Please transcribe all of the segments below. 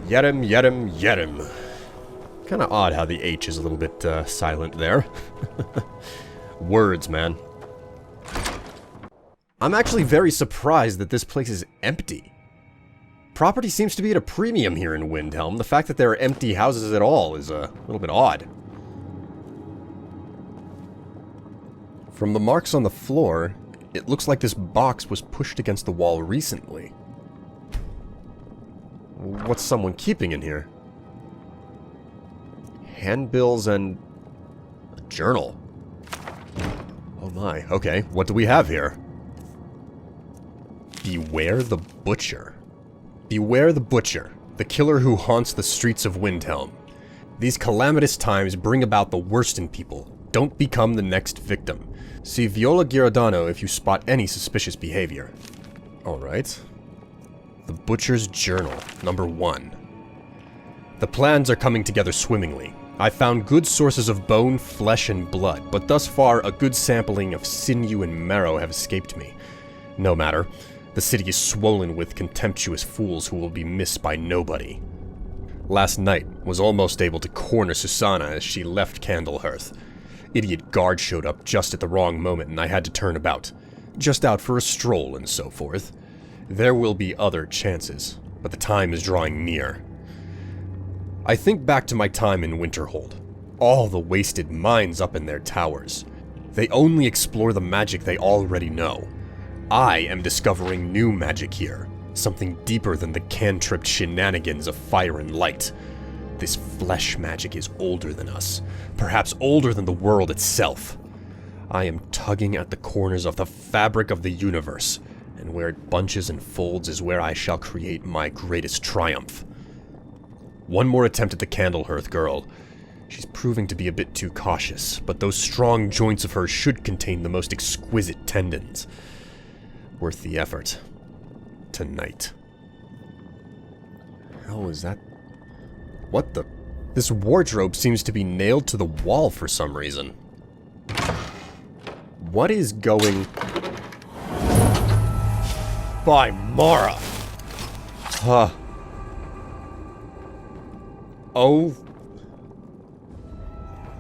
Yerim, Yerim, Yerim. Kinda odd how the H is a little bit silent there. Words, man. I'm actually very surprised that this place is empty. Property seems to be at a premium here in Windhelm. The fact that there are empty houses at all is a little bit odd. From the marks on the floor, it looks like this box was pushed against the wall recently. What's someone keeping in here? Handbills and a journal. Oh my, okay, what do we have here? Beware the Butcher. Beware the Butcher, the killer who haunts the streets of Windhelm. These calamitous times bring about the worst in people. Don't become the next victim. See Viola Giordano if you spot any suspicious behavior. Alright. The Butcher's Journal, number 1. The plans are coming together swimmingly. I found good sources of bone, flesh, and blood, but thus far a good sampling of sinew and marrow have escaped me. No matter. The city is swollen with contemptuous fools who will be missed by nobody. Last night was almost able to corner Susanna as she left Candlehearth. Idiot guard showed up just at the wrong moment and I had to turn about. Just out for a stroll and so forth. There will be other chances, but the time is drawing near. I think back to my time in Winterhold. All the wasted minds up in their towers. They only explore the magic they already know. I am discovering new magic here, something deeper than the cantripped shenanigans of fire and light. This flesh magic is older than us, perhaps older than the world itself. I am tugging at the corners of the fabric of the universe, and where it bunches and folds is where I shall create my greatest triumph. One more attempt at the Candlehearth girl. She's proving to be a bit too cautious, but those strong joints of hers should contain the most exquisite tendons. Worth the effort. Tonight. Hell is that? What the? This wardrobe seems to be nailed to the wall for some reason. What is going... By Mara! Huh. Oh,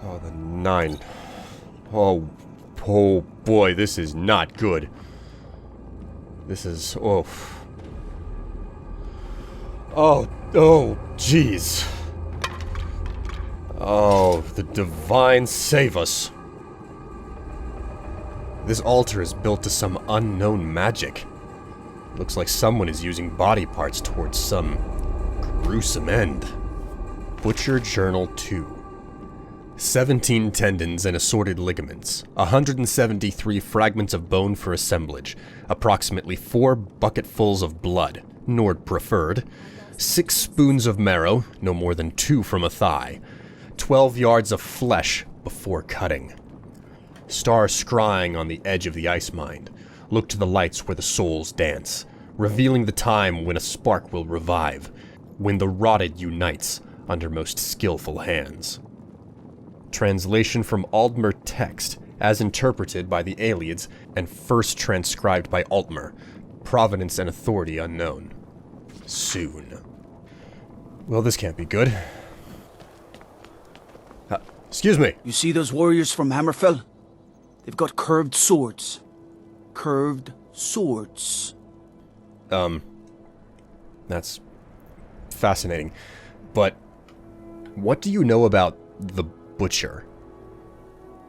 the 9. Oh boy, this is not good. This is, oh, jeez. Oh, the divine save us. This altar is built to some unknown magic. Looks like someone is using body parts towards some gruesome end. Butcher Journal 2. 17 tendons and assorted ligaments, 173 fragments of bone for assemblage, approximately 4 bucketfuls of blood, Nord preferred, 6 spoons of marrow, no more than 2 from a thigh, 12 yards of flesh before cutting. Star scrying on the edge of the ice mind, look to the lights where the souls dance, revealing the time when a spark will revive, when the rotted unites under most skillful hands. Translation from Aldmer text, as interpreted by the Aelids and first transcribed by Altmer. Provenance and authority unknown. Soon. Well, this can't be good. Excuse me. You see those warriors from Hammerfell? They've got curved swords. Curved swords. That's fascinating. But what do you know about the Butcher?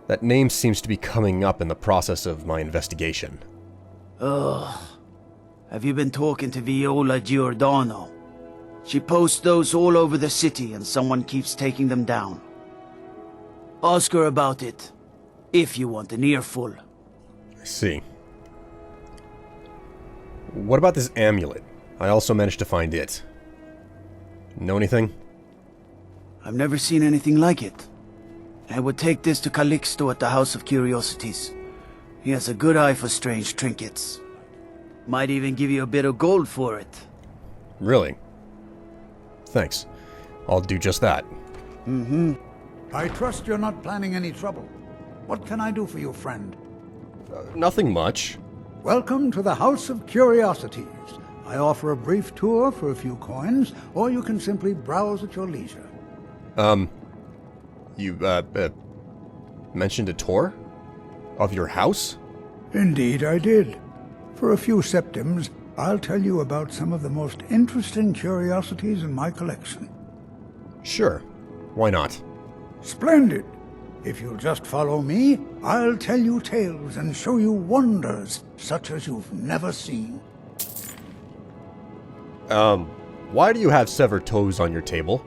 That name seems to be coming up in the process of my investigation. Ugh. Have you been talking to Viola Giordano? She posts those all over the city and someone keeps taking them down. Ask her about it, if you want an earful. I see. What about this amulet? I also managed to find it. Know anything? I've never seen anything like it. I would take this to Calixto at the House of Curiosities. He has a good eye for strange trinkets. Might even give you a bit of gold for it. Really? Thanks. I'll do just that. Mm-hmm. I trust you're not planning any trouble. What can I do for you, friend? Nothing much. Welcome to the House of Curiosities. I offer a brief tour for a few coins, or you can simply browse at your leisure. You, mentioned a tour? Of your house? Indeed I did. For a few septims, I'll tell you about some of the most interesting curiosities in my collection. Sure. Why not? Splendid! If you'll just follow me, I'll tell you tales and show you wonders such as you've never seen. Why do you have severed toes on your table?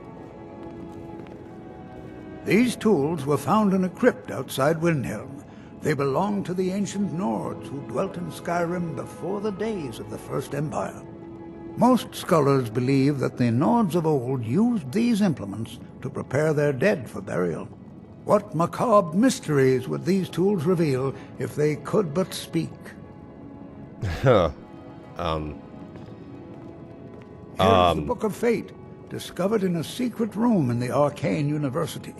These tools were found in a crypt outside Windhelm. They belonged to the ancient Nords who dwelt in Skyrim before the days of the First Empire. Most scholars believe that the Nords of old used these implements to prepare their dead for burial. What macabre mysteries would these tools reveal if they could but speak? Huh. Here's the Book of Fate, discovered in a secret room in the Arcane University.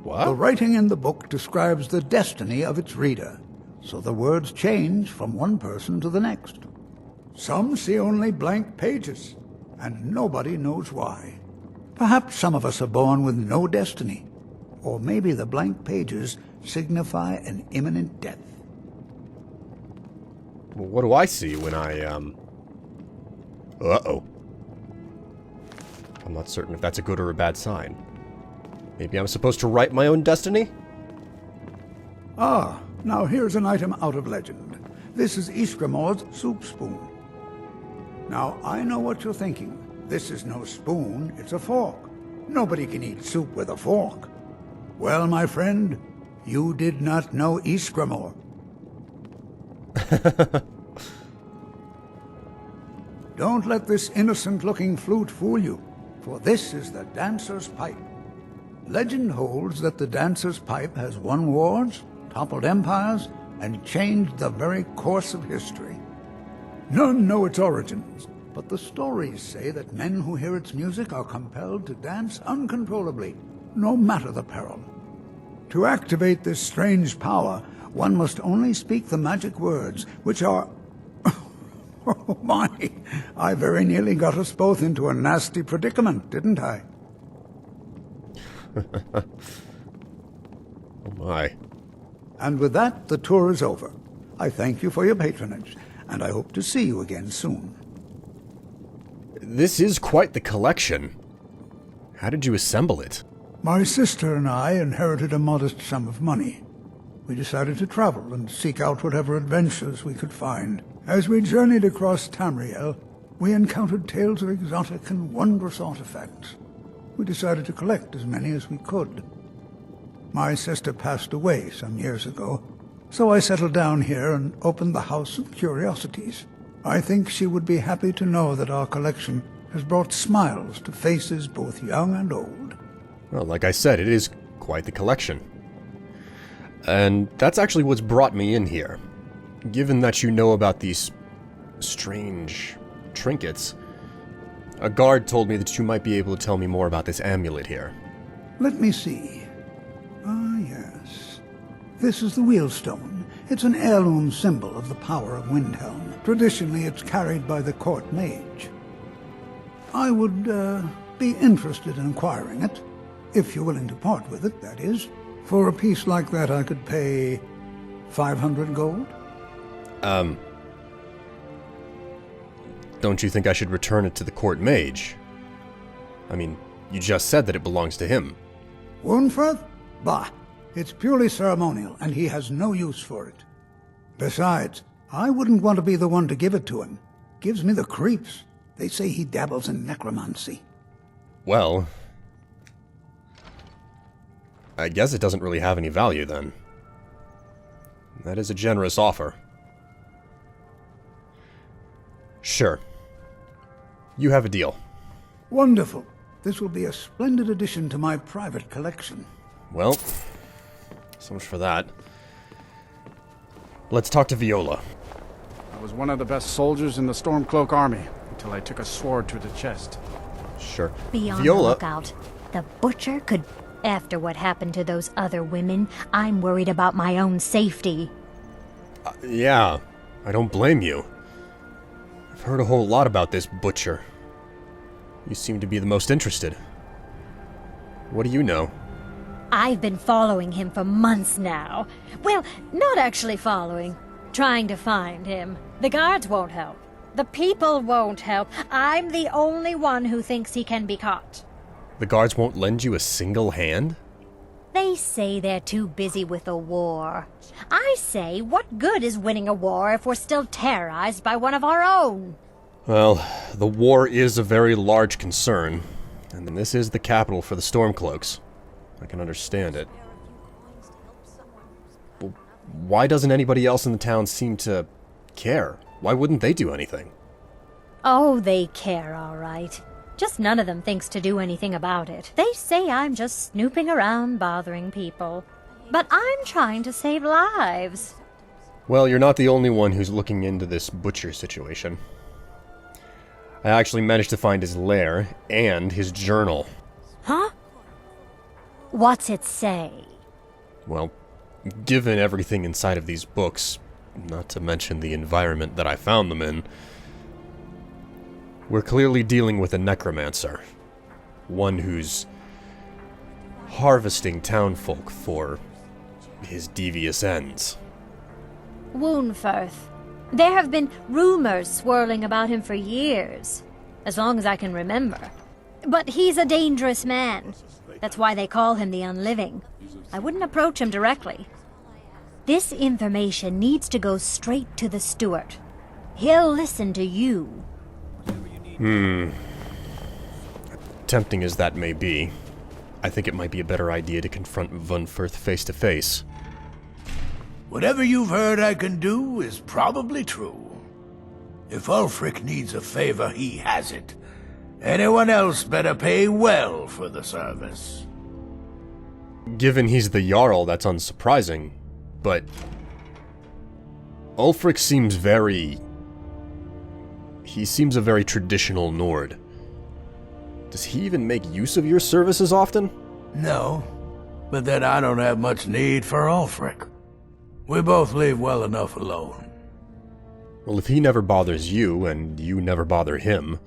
What? The writing in the book describes the destiny of its reader, so the words change from one person to the next. Some see only blank pages, and nobody knows why. Perhaps some of us are born with no destiny, or maybe the blank pages signify an imminent death. Well, what do I see when I, Uh-oh. I'm not certain if that's a good or a bad sign. Maybe I'm supposed to write my own destiny? Ah, now here's an item out of legend. This is Ysgramor's soup spoon. Now, I know what you're thinking. This is no spoon, it's a fork. Nobody can eat soup with a fork. Well, my friend, you did not know Ysgramor. Don't let this innocent-looking flute fool you, for this is the dancer's pipe. Legend holds that the dancer's pipe has won wars, toppled empires, and changed the very course of history. None know its origins, but the stories say that men who hear its music are compelled to dance uncontrollably, no matter the peril. To activate this strange power, one must only speak the magic words, which are... Oh my, I very nearly got us both into a nasty predicament, didn't I? Oh my. And with that, the tour is over. I thank you for your patronage, and I hope to see you again soon. This is quite the collection. How did you assemble it? My sister and I inherited a modest sum of money. We decided to travel and seek out whatever adventures we could find. As we journeyed across Tamriel, we encountered tales of exotic and wondrous artifacts. We decided to collect as many as we could. My sister passed away some years ago, so I settled down here and opened the House of Curiosities. I think she would be happy to know that our collection has brought smiles to faces both young and old. Well, like I said, it is quite the collection. And that's actually what's brought me in here. Given that you know about these strange trinkets, a guard told me that you might be able to tell me more about this amulet here. Let me see. Ah, yes. This is the Wheelstone. It's an heirloom symbol of the power of Windhelm. Traditionally, it's carried by the court mage. I would, be interested in acquiring it. If you're willing to part with it, that is. For a piece like that, I could pay 500 gold. Don't you think I should return it to the court mage? I mean, you just said that it belongs to him. Wurnfirth? Bah! It's purely ceremonial, and he has no use for it. Besides, I wouldn't want to be the one to give it to him. Gives me the creeps. They say he dabbles in necromancy. Well, I guess it doesn't really have any value then. That is a generous offer. Sure. You have a deal. Wonderful. This will be a splendid addition to my private collection. Well, so much for that. Let's talk to Viola. I was one of the best soldiers in the Stormcloak army until I took a sword to the chest. Sure. Be on the Viola. lookout. The butcher could... After what happened to those other women, I'm worried about my own safety. Yeah, I don't blame you. I've heard a whole lot about this butcher. You seem to be the most interested. What do you know? I've been following him for months now. Well, not actually following. Trying to find him. The guards won't help. The people won't help. I'm the only one who thinks he can be caught. The guards won't lend you a single hand? They say they're too busy with the war. I say, what good is winning a war if we're still terrorized by one of our own? Well, the war is a very large concern, and this is the capital for the Stormcloaks. I can understand it. But why doesn't anybody else in the town seem to care? Why wouldn't they do anything? Oh, they care, all right. Just none of them thinks to do anything about it. They say I'm just snooping around bothering people. But I'm trying to save lives. Well, you're not the only one who's looking into this butcher situation. I actually managed to find his lair and his journal. Huh? What's it say? Well, given everything inside of these books, not to mention the environment that I found them in, we're clearly dealing with a necromancer. One who's harvesting townfolk for his devious ends. Woundfirth. There have been rumors swirling about him for years, as long as I can remember. But he's a dangerous man. That's why they call him the Unliving. I wouldn't approach him directly. This information needs to go straight to the steward. He'll listen to you. Tempting as that may be, I think it might be a better idea to confront Vunfirth face to face. Whatever you've heard I can do is probably true. If Ulfric needs a favor, he has it. Anyone else better pay well for the service. Given he's the Jarl, that's unsurprising, but Ulfric seems very... He seems a very traditional Nord. Does he even make use of your services often? No, but then I don't have much need for Ulfric. We both leave well enough alone. Well, if he never bothers you, and you never bother him,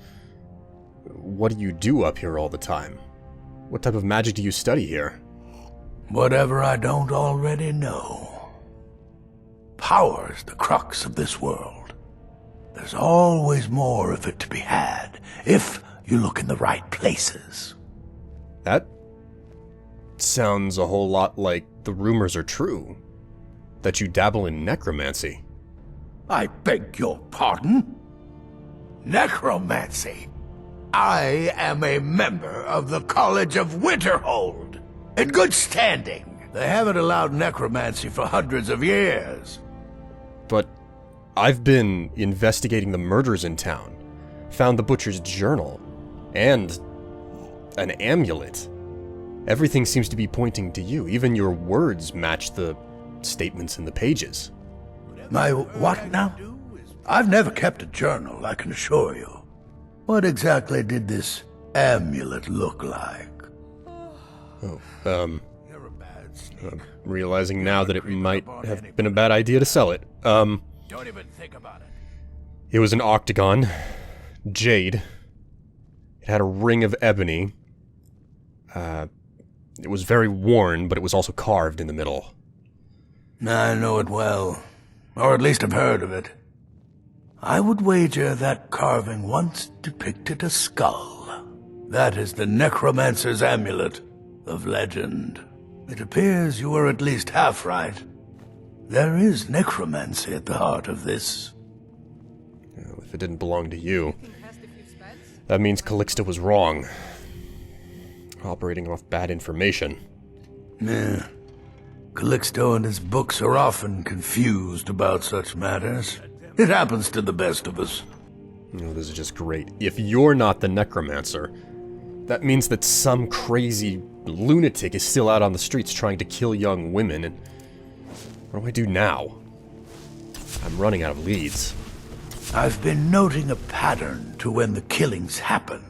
what do you do up here all the time? What type of magic do you study here? Whatever I don't already know. Power's the crux of this world. There's always more of it to be had, if you look in the right places. That sounds a whole lot like the rumors are true. That you dabble in necromancy. I beg your pardon? Necromancy? I am a member of the College of Winterhold, in good standing. They haven't allowed necromancy for hundreds of years. But I've been investigating the murders in town, found the butcher's journal, and an amulet. Everything seems to be pointing to you. Even your words match the statements in the pages. My what now? I've never kept a journal, I can assure you. What exactly did this amulet look like? Oh, You're a bad sneak. I'm realizing now that it might have been a bad idea to sell it. Don't even think about it. It was an octagon, jade. It had a ring of ebony. It was very worn, but it was also carved in the middle. I know it well, or at least I've heard of it. I would wager that carving once depicted a skull. That is the necromancer's amulet of legend. It appears you were at least half right. There is necromancy at the heart of this. If it didn't belong to you, that means Calixta was wrong. Operating off bad information. Yeah. Calixto and his books are often confused about such matters. It happens to the best of us. Oh, this is just great. If you're not the necromancer, that means that some crazy lunatic is still out on the streets trying to kill young women, and what do I do now? I'm running out of leads. I've been noting a pattern to when the killings happen.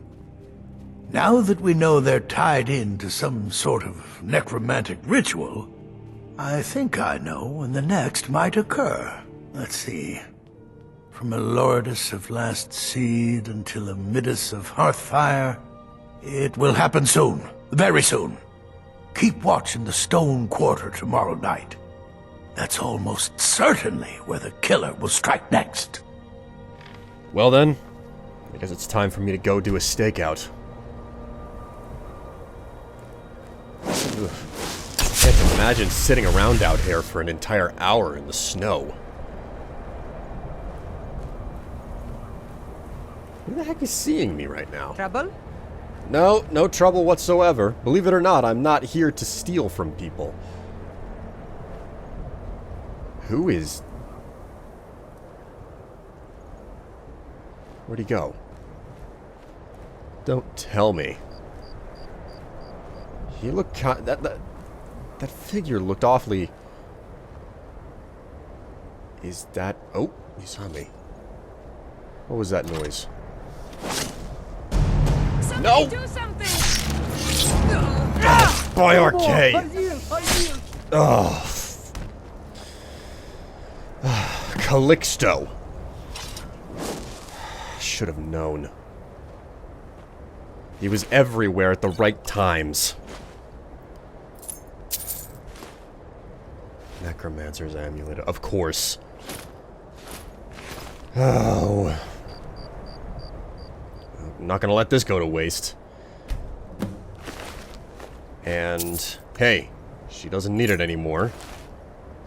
Now that we know they're tied into some sort of necromantic ritual, I think I know when the next might occur. Let's see. From Elordis of Last Seed until Amidus of Hearthfire, it will happen soon. Very soon. Keep watch in the Stone Quarter tomorrow night. That's almost certainly where the killer will strike next. Well then, I guess it's time for me to go do a stakeout. Ugh. I can't imagine sitting around out here for an entire hour in the snow. Who the heck is seeing me right now? Trouble? No, no trouble whatsoever. Believe it or not, I'm not here to steal from people. Who is... Where'd he go? Don't tell me. He looked that figure looked awfully... Is that... Oh, he saw me. What was that noise? No! Do something! By Arcade! Oh. Calixto. Should have known. He was everywhere at the right times. Necromancer's amulet, of course. Oh. I'm not gonna let this go to waste. And, hey, she doesn't need it anymore.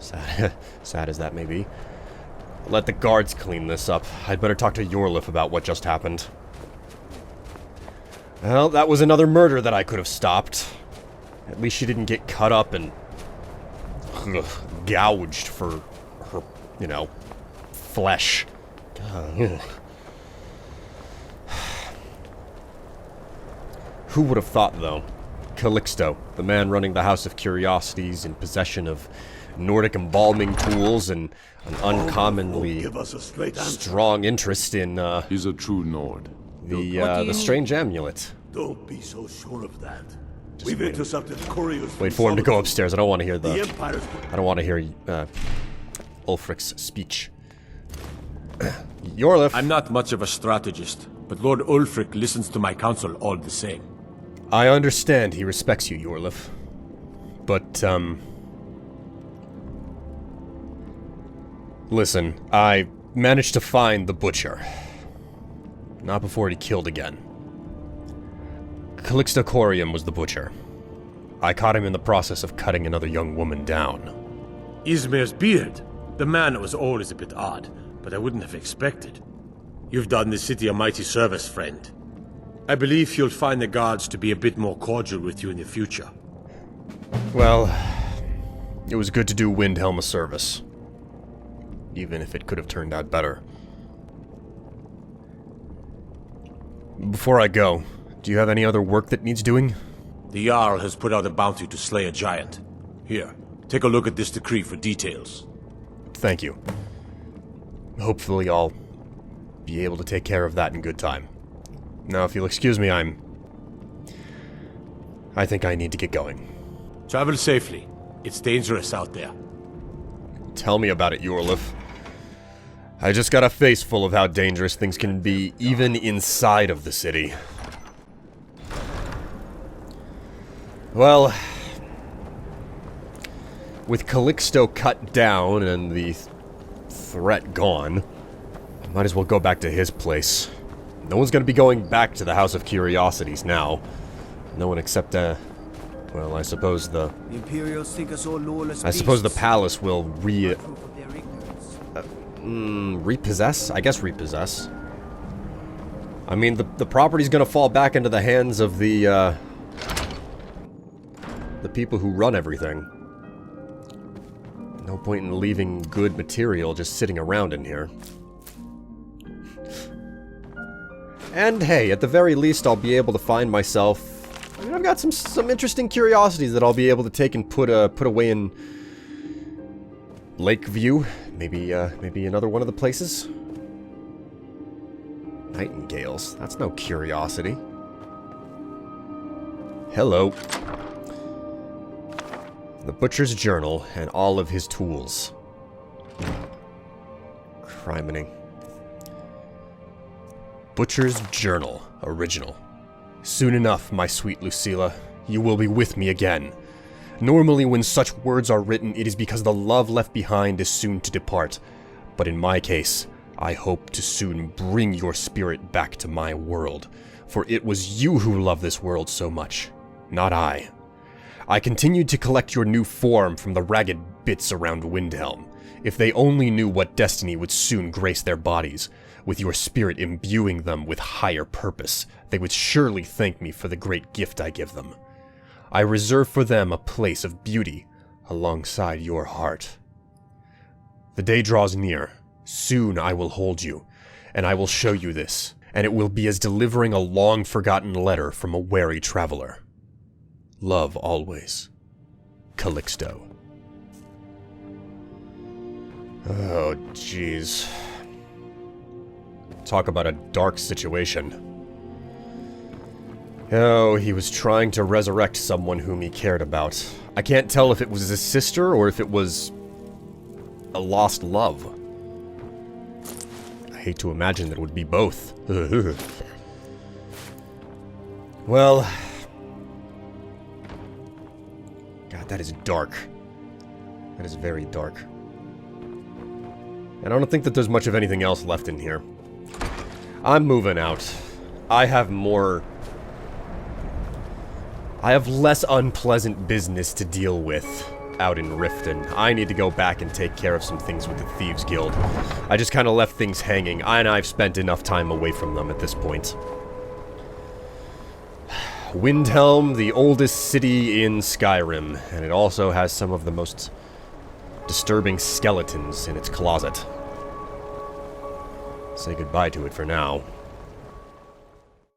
Sad, sad as that may be. Let the guards clean this up. I'd better talk to Yorlif about what just happened. Well, that was another murder that I could have stopped. At least she didn't get cut up and gouged for her, you know, flesh. Who would have thought, though? Calixto, the man running the House of Curiosities in possession of Nordic embalming tools and an uncommonly strong interest in, He's a true Nord. the strange amulet. Don't be so sure of that. We've intercepted couriers. Wait for him to go upstairs. I don't want to hear The Empire's... I don't want to hear, Ulfric's speech. Yorlif. I'm not much of a strategist, but Lord Ulfric listens to my counsel all the same. I understand he respects you, Yorlif. But, listen, I managed to find the Butcher. Not before he killed again. Calixto Corium was the Butcher. I caught him in the process of cutting another young woman down. Ismir's beard. The man was always a bit odd, but I wouldn't have expected. You've done the city a mighty service, friend. I believe you'll find the guards to be a bit more cordial with you in the future. Well, it was good to do Windhelm a service. Even if it could have turned out better. Before I go, do you have any other work that needs doing? The Jarl has put out a bounty to slay a giant. Here, take a look at this decree for details. Thank you. Hopefully I'll be able to take care of that in good time. Now, if you'll excuse me, I think I need to get going. Travel safely. It's dangerous out there. Tell me about it, Yorlif. I just got a face full of how dangerous things can be, even inside of the city. Well, with Calixto cut down and the threat gone, I might as well go back to his place. No one's gonna be going back to the House of Curiosities now. No one except, well, I suppose the Imperials think us all lawless I suppose the beasts. palace will Proof of their ignorance. repossess? I guess repossess. I mean, the property's gonna fall back into the hands of the people who run everything. No point in leaving good material just sitting around in here. And hey, at the very least, I'll be able to find myself... I mean, I've got some interesting curiosities that I'll be able to take and put away in... Lakeview? Maybe another one of the places? Nightingales. That's no curiosity. Hello. The Butcher's Journal and all of his tools. Criminy. Butcher's Journal, original. Soon enough, my sweet Lucilla, you will be with me again. Normally when such words are written, it is because the love left behind is soon to depart. But in my case, I hope to soon bring your spirit back to my world, for it was you who loved this world so much, not I. I continued to collect your new form from the ragged bits around Windhelm. If they only knew what destiny would soon grace their bodies, with your spirit imbuing them with higher purpose, they would surely thank me for the great gift I give them. I reserve for them a place of beauty alongside your heart. The day draws near. Soon I will hold you, and I will show you this, and it will be as delivering a long-forgotten letter from a wary traveler. Love always. Calixto. Oh, jeez. Talk about a dark situation. Oh, he was trying to resurrect someone whom he cared about. I can't tell if it was his sister or if it was a lost love. I hate to imagine that it would be both. Well... God, that is dark. That is very dark. And I don't think that there's much of anything else left in here. I'm moving out. I have less unpleasant business to deal with out in Riften. I need to go back and take care of some things with the Thieves Guild. I just kind of left things hanging, and I've spent enough time away from them at this point. Windhelm, the oldest city in Skyrim, and it also has some of the most disturbing skeletons in its closet. Say goodbye to it for now.